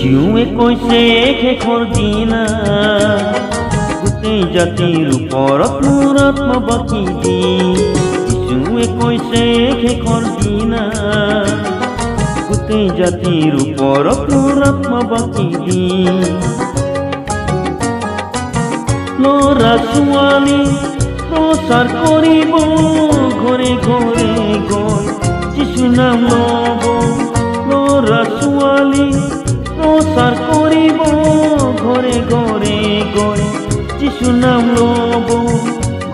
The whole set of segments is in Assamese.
যিশুৱে কৈছে শেষৰ দিনা গোটেই জাতিৰ ওপৰত মোৰ আত্মা বাকি দিম। যিশুৱে কৈছে শেষৰ দিনা গোটেই জাতিৰ ওপৰত মোৰ আত্মা বাকি দিম। ল'ৰা ছোৱালী প্ৰচাৰ কৰিব ঘৰে ঘৰে গৈ যিশু নাম ল'ব। ল'ৰা ছোৱালী প্ৰচাৰ কৰিব ঘৰে ঘৰে গৈ যিশু নাম ল'ব।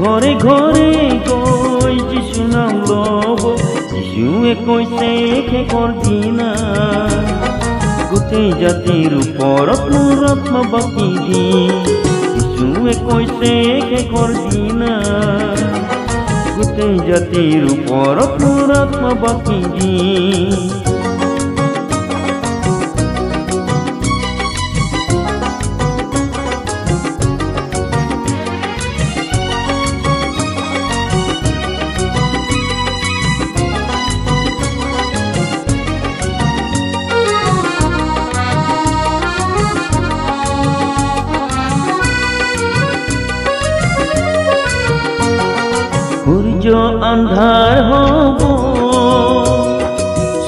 ঘৰে ঘৰে গৈ যিশু নাম ল'ব। যিশুৱে কৈছে শেষৰ দিনা গোটেই জাতিৰ ওপৰত মোৰ আত্মা বাকি দিম। যিশুৱে কৈছে শেষৰ দিনা গোটেই জাতিৰ ওপৰত মোৰ আত্মা বাকি দিম। সূৰ্য আন্ধাৰ হব,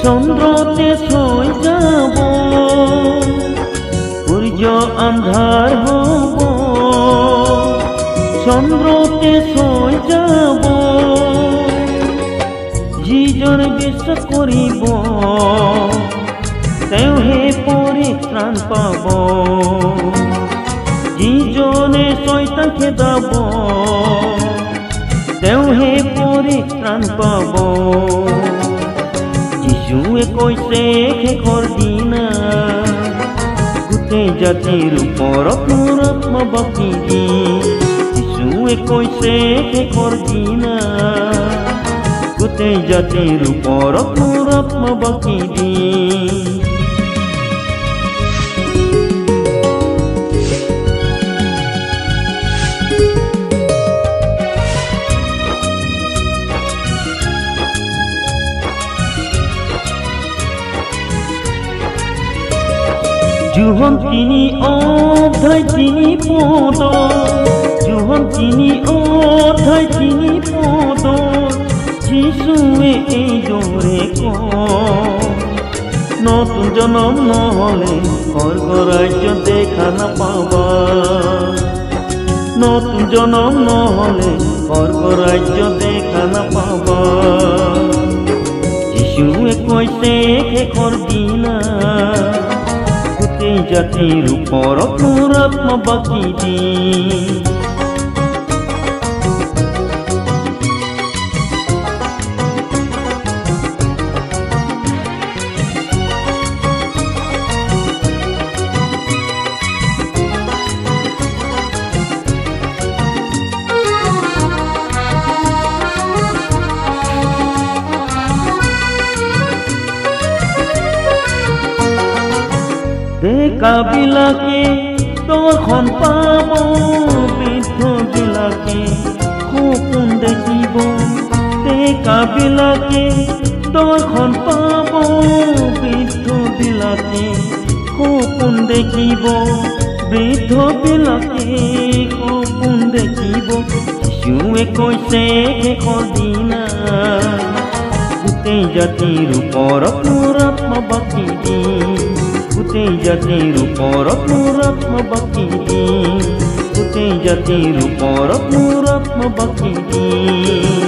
চন্দ্ৰতে ছয় যাব। সূৰ্য আন্ধাৰ হব, চন্দ্ৰতে ছয় যাব। যিজন বিশ্বাস কৰিব তেওঁহে পৰিত্ৰাণ পাব। যিজনে শয়তান খেদাব তেওঁহে পৰিত্ৰাণ পাব। যিশুৱে কৈছে শেষৰ দিনা গোটেই জাতিৰ ওপৰত মোৰ আত্মা বাকি দিম। যিশুৱে কৈছে শেষৰ দিনা গোটেই জাতিৰ ওপৰত মোৰ আত্মা বাকি দিম। যোহন 3 অধ্যায় 3 পদ, যোহন 3 অধ্যায় 3 পদ। যিশুৱে এইদৰে কয়, নতুন জনম নহলে স্বৰ্গ ৰাজ্য দেখা নাপাবা। নতুন জনম নহলে স্বৰ্গ ৰাজ্য দেখা নাপাবা। যিশুৱে কৈছে শেষৰ দিনা গোটেই জাতিৰ ওপৰত মোৰ আত্মা বাকি দিম। ডেকা বিলাকে দৰ্শন পাব, বৃদ্ধ বিলাকে সপোন দেখিব। ডেকা বিলাকে দৰ্শন পাব, বৃদ্ধ বিলাকে সপোন দেখিব। বৃদ্ধ বিলাকে সপোন দেখিব। যিশুৱে কৈছে শেষৰ দিনা গোটেই জাতিৰ ওপৰত মোৰ আত্মা বাকি দিম। গোটেই জাতিৰ ওপৰত মোৰ আত্মা বাকি দিম। গোটেই জাতিৰ ওপৰত মোৰ আত্মা বাকি দিম।